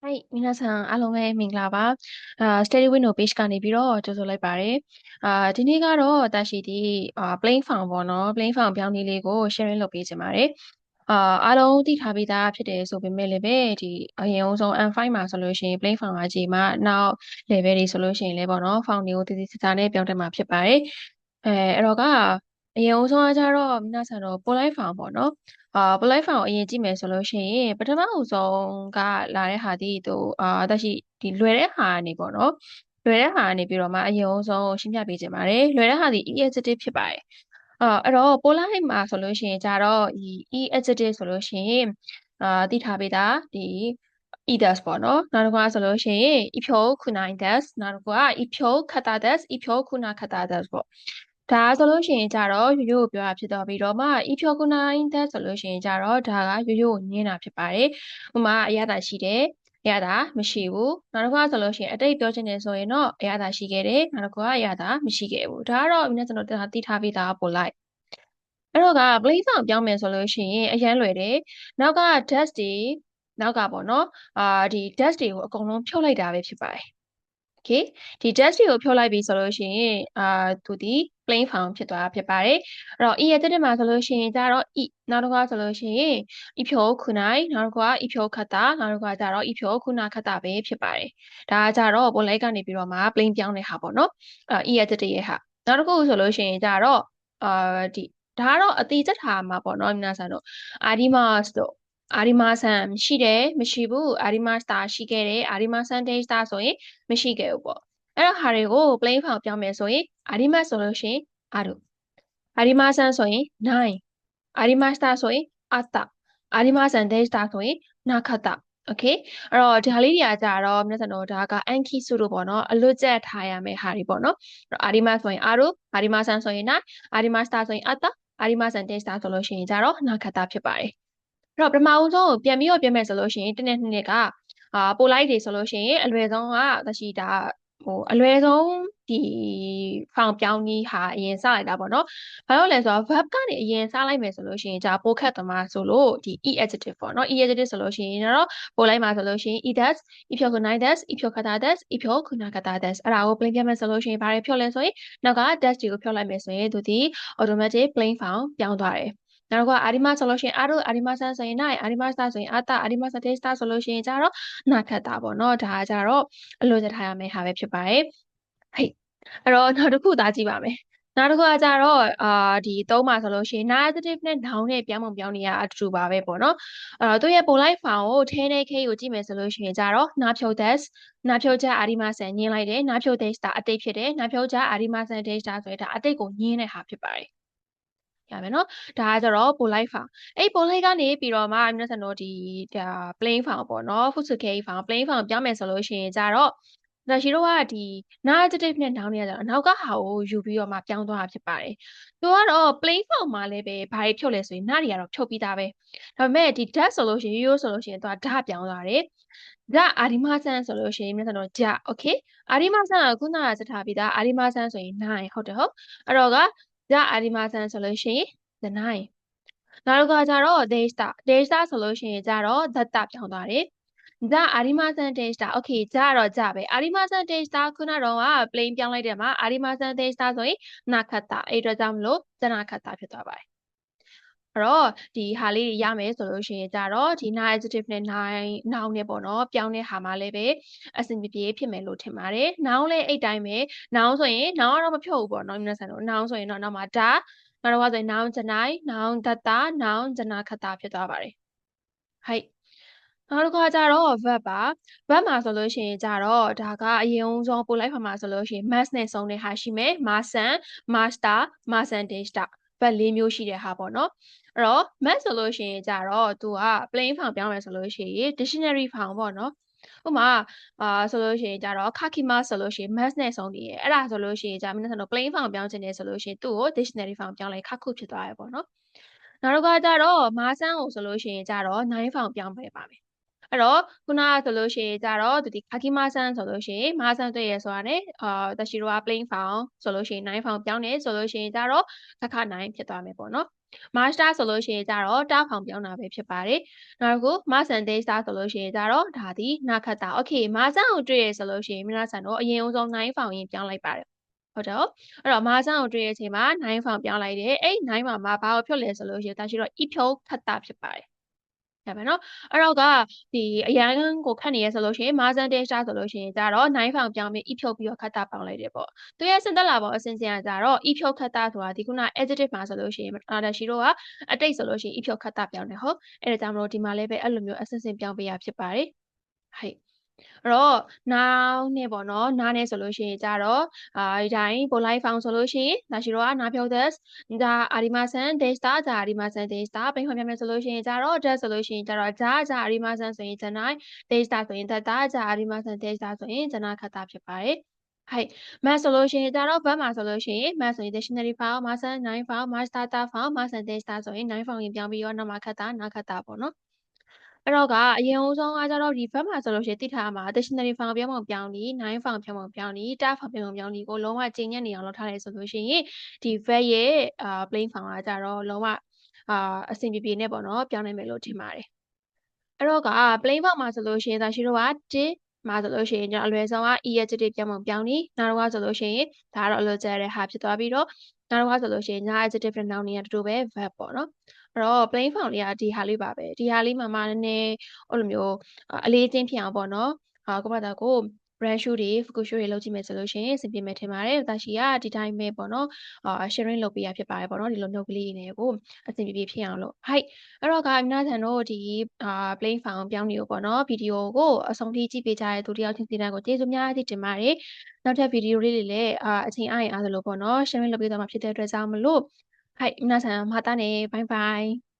はい、皆さん、အားလုံးပဲမင်္ဂလာပါSteady Window Page ကနေပြီးတော့ကြိုဆိုလိုက်ပါတယ်ဒီနေ့ကတော့ရှိဒီplain file ပေါ့နော် plain file ပြောင်းနည်းလေးကို sharing လုပ်ပေးချင်ပါတယ်အားလုံးသိထားပြီးသားဖြစ်တယ်ဆိုပေမဲ့လည်းပဲဒီအရင်ဆုံး M5 မှာဆိုလို့ရှိရင် plain file ကကြီးမှာနောက် level တွေဆိုလို့ရှိရင်လည်းပေါ့နော် file တွေကိုတည်တည်ချာချာနဲ့ပြောင်းတက်မှာဖြစ်ပါတယ်အဲ့တော့ကအရင်ဆုံးကကြတော့皆さんတော့ polite file ပေါ့နော်polite file အရင်ကြည့်မယ်ဆိုလို့ရှိရင်ပထမအဆုံးကလာတဲ့ဟာဒီတက်ရှိဒီလွယ်တဲ့ဟာကနေပေါ့နော်လွယ်တဲ့ဟာကနေပြီးတော့မှအရင်ဆုံးရှင်းပြပေးချင်ပါတယ်လွယ်တဲ့ဟာဒီ e-adjective ဖြစ်ပါတယ်အဲ့တော့ polite မှာဆိုလို့ရှိရင်ကြတော့ဒီ e-adjective ဆိုလို့ရှိရင်သိထားပေးတာဒီ edas ပေါ့နော်နောက်တစ်ခါဆိုလို့ရှိရင် ifyo kunai des နောက်တစ်ခါ ifyo kata des ifyo kuna kata des ပေါ့ဒါဆိုလို့ရှိရင်ကြတော့ရိုးရိုးပြောတာဖြစ်တော့ပြီးတော့မှ ifyo kunai des ဆိုလို့ရှိရင်ကြတော့ဒါကရိုးရိုးညင်းတာဖြစ်ပါတယ်ဥမာအရသာရှိတယ်အရသာမရှိဘူးနောက်တစ်ခါဆိုလို့ရှိရင်အတိတ်ပြောချင်တယ်ဆိုရင်တော့အရသာရှိခဲ့တယ်နောက်တစ်ခါအရသာမရှိခဲ့ဘူးဒါကတော့ကျွန်တော်သိထားပြီးသားပို့လိုက်အဲ့တော့က place အောင်ပြောင်းမယ်ဆိုလို့ရှိရင်အရန်လွယ်တယ်နောက်က dash တွေနောက်ကပေါ့နော်ဒီ dash တွေကိုအကုန်လုံးဖြုတ်လိုက်တာပဲဖြစ်ပါတယ် okay ဒီ dash တွေကိုဖြုတ်လိုက်ပြီဆိုလို့ရှိရင်သူဒီ plain form ဖြစ်သွားတာဖြစ်ပါတယ်အဲ့တော့ e ရဲ့တက်မှာဆိုလို့ရှိရင်ကြတော့ e နောက်တစ်ခါဆိုလို့ရှိရင် e ဖြိုခုနိုင်နောက်တစ်ခါ e ဖြိုခတ်တာနောက်တစ်ခါကြတော့ e ဖြိုခုနာခတ်တာပဲဖြစ်ပါတယ်ဒါကကြတော့ပုံလိုက်ကနေပြီးတော့မှ plain ပြောင်းတဲ့ဟာပေါ့နော်e ရဲ့တက်ရဲ့ဟာနောက်တစ်ခုဆိုလို့ရှိရင်ကြတော့ဒီဒါကတော့အတိအကျထားမှာပေါ့နော်皆さんတို့အာဒီမတ်တို့အာဒီမာဆန်ရှိတယ်မရှိဘူးအာဒီမာစတာရှိခဲ့တယ်အာဒီမာဆန်ဒေးစတာဆိုရင်မရှိခဲ့ဘူးပေါ့အဲ့တော့ဟာတွေကို plain form ပြောင်းမယ်ဆိုရင်အာဒီမတ်ဆိုလို့ရှိရင်အာရုအာဒီမာဆန်ဆိုရင်နိုင်အာဒီမာစတာဆိုရင်အတအာဒီမာဆန်ဒေးစတာဆိုရင်နာခတโอเคအဲ့တော့ဒါလေးတွေကကြတော့မြတ်စံတော်ဒါကအန်ခီစုတို့ပေါ့နော်အလွတ်ကျက်ထားရမယ့်ဟာတွေပေါ့နော်အာဒီမတ်ဆိုရင်အာရုအာဒီမာဆန်ဆိုရင်နိုင်အာဒီမာစတာဆိုရင်အတအာဒီမာဆန်ဒေးစတာဆိုလို့ရှိရင်ကြတော့နာခတဖြစ်ပါတယ်အဲ့တော့ပထမဦးဆုံးပြန်ပြီးတော့ပြင်မယ်ဆိုလို့ရှိရင်တစ်နေ့နှစ်နှစ်ကပိုလိုက်တွေဆိုလို့ရှိရင်အလွယ်ဆုံးကရှိတာအလွယ်ဆုံးဒီဖောင်ပြောင်းကြီးဟာအရင်စလိုက်တာပေါ့နော်။ဘာလို့လဲဆိုတော့ verb ကနေအရင်စလိုက်မယ်ဆိုလို့ရှိရင်じゃပိုခက်သမားဆိုလို့ဒီ e adjective ပေါ့နော် e adjective ဆိုလို့ရှိရင်တော့ပိုလိုက်မှာဆိုလို့ရှိရင် edas ifyokunaidas ifyokatadas ifyokunakatadas အဲ့ဒါကို plain ပြမယ်ဆိုလို့ရှိရင်ဘာတွေဖြုတ်လဲဆိုရင်နောက်က dash တွေကိုဖြုတ်လိုက်မယ်ဆိုရင်သူဒီ automatic plain ဖောင်ပြောင်းသွားတယ်။နောက်တစ်ခုကအာဒီမဆိုလို့ရှိရင်အာရုအာဒီမဆန်ဆိုရင်နိုင်အာဒီမစတာဆိုရင်အတအာဒီမစတေးစတာဆိုလို့ရှိရင်ကြတော့နာခတ်တာပေါ့နော်ဒါကကြတော့အလိုချထားရမယ့်ဟာပဲဖြစ်ပါတယ်ဟိတ်အဲ့တော့နောက်တစ်ခုသားကြည့်ပါမယ်နောက်တစ်ခုကကြတော့ဒီသုံးပါဆိုလို့ရှိရင် narrative နဲ့ noun နဲ့ပြောင်းပုံပြောင်းနေရအတူတူပါပဲပေါ့နော်သူရဲ့ polite form ကိုထဲနဲ့ k ကိုကြည့်မယ်ဆိုလို့ရှိရင်ကြတော့နာဖြုတ် des နာဖြုတ်ချက်အာဒီမဆန်ညင်းလိုက်တယ်နာဖြုတ် des တာအတိတ်ဖြစ်တယ်နာဖြုတ်ချက်အာဒီမဆန် des တာဆိုရင်ဒါအတိတ်ကိုညင်းတဲ့ဟာဖြစ်ပါတယ်ရမယ်နော်ဒါကကြတော့ polite form အဲ့ polite ကနေပြီးတော့မှ皆さんတို့ဒီplain form ပေါ့နော် full scale form plain form ပြောင်းမယ်ဆိုလို့ရှိရင်ကြတော့ဒါရှိတော့ကဒီ narrative နဲ့ noun တွေကအနောက်ကဟာကိုယူပြီးတော့မှပြောင်းသွားတာဖြစ်ပါတယ်။သူကတော့ plain form မှာလည်းပဲဘာတွေဖြုတ်လဲဆိုရင်နားတွေကတော့ဖြုတ်ပြီးသားပဲ။ဒါပေမဲ့ဒီ that ဆိုလို့ရှိရင်ရိုးရိုးဆိုလို့ရှိရင်သူကဓာပြောင်းသွားတယ်။ဓာအာဒီမဆန်ဆိုလို့ရှိရင်皆さんတို့ဓာ okay အာဒီမဆန်ကခုနကစထားပြီးသားအာဒီမဆန်ဆိုရင်9ဟုတ်တယ်ဟုတ်။အဲ့တော့ကဓာအာဒီမဆန်ဆိုလို့ရှိရင် the 9နောက်တစ်ခါကျတော့ data ဆိုလို့ရှိရင်ကြတော့ data ပြောင်းသွားတယ်ဂျာအာရီမာဆန်ဒေးတာโอเคဂျာတော့ဂျာပဲအာရီမာဆန်ဒေးတာခုနတော့က plain ပြောင်းလိုက်တယ်မှာအာရီမာဆန်ဒေးတာဆိုရင်နာခတ်တာအဲ့အတွက်ကြောင့်မလို့ဇနာခတ်တာဖြစ်သွားပါတယ်အဲ့တော့ဒီဟာလေးရမယ်ဆိုလို့ရှိရင်ကြတော့ဒီ adjective နဲ့ noun နဲ့ပေါ့နော်ပြောင်းတဲ့ဟာမှလည်းပဲအဆင်ပြေပြေဖြစ်မယ်လို့ထင်ပါတယ် noun လည်းအဲ့တိုင်းပဲ noun ဆိုရင် noun ကတော့မဖြုတ်ဘူးပေါ့နော်မြတ်ဆန်တို့ noun ဆိုရင်တော့နောက်မှာဒါနောက်တော့ဆိုရင် noun ဇနိုင် noun ဒတ္တာ noun ဇနာခတ်တာဖြစ်သွားပါတယ်ဟိုက်နောက်တစ်ခါကျတော့ verb ပါ verb မှာဆိုလို့ရှိရင်ကြတော့ဒါကအရင်ဆုံးပို့လိုက်ဖာမှာဆိုလို့ရှိရင် mass နဲ့ဆုံးတဲ့ဟာရှိမယ် masan master masan data verb ၄မျိုးရှိတဲ့ဟာပေါ့နော်အဲ့တော့ mass ဆိုလို့ရှိရင်ကြတော့သူက plain form ပြောင်းမယ်ဆိုလို့ရှိရင် dictionary form ပေါ့နော်ဥပမာဆိုလို့ရှိရင်ကြတော့ kakima ဆိုလို့ရှိရင် mass နဲ့ဆုံးနေရအဲ့ဒါဆိုလို့ရှိရင်じゃ皆さんတို့ plain form ပြောင်းချင်တယ်ဆိုလို့ရှိရင်သူ့ကို dictionary form ပြောင်းလိုက် kaku ဖြစ်သွားရပေါ့နော်နောက်တစ်ခါကျတော့မာဆန်းကိုဆိုလို့ရှိရင်ကြတော့9 form ပြောင်းပေးပါမယ်အဲ့တော့ခုနကဆိုလို့ရှိရင်ကြတော့ဒီခါကီမာဆန်ဆိုလို့ရှိရင်မာဆန်တွေ့ရဆိုတာ ਨੇ တရှိတော့ plain form ဆိုလို့ရှိရင်9 form ပြောင်းနေဆိုလို့ရှိရင်ကြတော့ခခ9ဖြစ်သွားမယ်ပေါ့နော် master ဆိုလို့ရှိရင်ကြတော့တားဖောင်ပြောင်းတာပဲဖြစ်ပါတယ်နောက်တစ်ခု masan data ဆိုလို့ရှိရင်ကြတော့ဒါဒီနာခတ်တာ okay မာစံကိုတွေ့ရဆိုလို့ရှိရင်皆さんတို့အရင်ဦးဆုံး9ဖောင်ရင်ပြောင်းလိုက်ပါတယ်ဟုတ်တော့အဲ့တော့မာစံကိုတွေ့ရတဲ့အချိန်မှာ9ဖောင်ပြောင်းလိုက်တယ်အဲ့9မှာဘာကိုဖြုတ်လဲဆိုလို့ရှိရင်ဒါရှိတော့ e ဖြုတ်ခတ်တာဖြစ်ပါတယ်ဒါပဲเนาะအဲ့တော့ကဒီအရန်ကိုခတ်နေရဆိုလို့ရှိရင်မာစံ data ဆိုလို့ရှိရင်ကြတော့9ဖောင်ပြောင်းပြီး e ဖြုတ်ပြီးတော့ခတ်တာပေါင်းလိုက်တယ်ပေါ့သူရဲ့စင်သက်လာပေါ့အစင်စင်ကကြတော့ e ဖြုတ်ခတ်တာဆိုတာဒီခုန adjective မှာဆိုလို့ရှိရင်ဒါရှိတော့ကအတိတ်ဆိုလို့ရှိရင် e ဖြုတ်ခတ်တာပြောင်းတယ်ဟုတ်အဲ့ဒါကြောင့်မလို့ဒီမှာလည်းပဲအဲ့လိုမျိုးအစင်စင်ပြောင်းပေးရဖြစ်ပါတယ်ဟဲ့အဲ့တော့နောက်နဲ့ပေါ့နော်နားနဲ့ဆိုလို့ရှိရင်ကြတော့ဒီတိုင်းပိုလိုက်ဖောင်ဆိုလို့ရှိရင်ဒါရှိတော့နားပြောတဲ့ဒါအာဒီမာဆန် data ဒါအာဒီမာဆန် data ပိန်ခွန်ပြမယ်ဆိုလို့ရှိရင်ကြတော့ that ဆိုလို့ရှိရင်ကြတော့ဂျာအာဒီမာဆန်ဆိုရင်ဂျန်နိုင် data ဆိုရင် data ဂျာအာဒီမာဆန် data ဆိုရင်ဂျနာခတာဖြစ်ပါတယ်ဟဲ့ math ဆိုလို့ရှိရင်ကြတော့ verb မှာဆိုလို့ရှိရင် math ဆိုရင် dictionary file master 9 file master data file master data ဆိုရင်9 file ရင်ပြောင်းပြီးတော့နောက်မှာခတ်တာနားခတ်တာပေါ့နော်အဲ့တော့ကအရင်ဦးဆုံးကကြတော့ဒီ verb မှာဆိုလို့ရှိရင်တိထားမှာ dictionary file ပြောင်းပုံပြောင်းပြီး9 file ပြောင်းပုံပြောင်းပြီး tab file ပြောင်းပုံပြောင်းပြီးကိုလုံးဝကျင့်ညက်နေအောင်လုပ်ထားတယ်ဆိုလို့ရှိရင်ဒီ verb ရဲ့plain form ကကြတော့လုံးဝအဆင်ပြေပြေနဲ့ပေါ့နော်ပြောင်းနိုင်မယ်လို့ထင်ပါတယ်အဲ့တော့က plain form မှာဆိုလို့ရှိရင်ဒါရှိတော့က1မှာဆိုလို့ရှိရင်ကျွန်တော်အလွယ်ဆုံးက e adjective ပြောင်းပုံပြောင်းပြီးနောက်တစ်ခါဆိုလို့ရှိရင်ဒါကတော့အလွယ်ကျတဲ့ဟာဖြစ်သွားပြီးတော့နောက်တစ်ခါဆိုလို့ရှိရင်ညာ adjective နဲ့ noun တွေကတူတူပဲ verb ပေါ့နော်အဲ့တော့ plain form လေးကဒီဟာလေးပါပဲဒီဟာလေးမှာနည်းနည်းအဲ့လိုမျိုးအလေးချင်းဖြစ်အောင်ပေါ့နော်ကိုမတာကို brand shoe တွေ fuku shoe တွေလုပ်ကြည့်မယ်ဆိုလို့ရှိရင်အဆင်ပြေမယ်ထင်ပါတယ်။ဒါရှိကဒီတိုင်းပဲပေါ့နော်sharing လုပ်ပေးရဖြစ်ပါတယ်ပေါ့နော်ဒီလိုနှုတ်ကလေးတွေနဲ့ကိုအဆင်ပြေပြေဖြစ်အောင်လို့အဲ့တော့က皆さんတို့ဒီplain form ပြောင်းတွေကိုပေါ့နော်ဗီဒီယိုကိုအဆုံးထိကြည့်ပေးကြတဲ့သူတယောက်ချင်းစီတိုင်းကိုကျေးဇူးများကြီးတင်ပါတယ်။နောက်ထပ်ဗီဒီယိုလေးတွေလည်းအချိန်အားရင်အားသလိုပေါ့နော် sharing လုပ်ပေးသွားမှာဖြစ်တဲ့အတွက်ကြောင့်မလို့はい、皆さんまたね。バイバイ。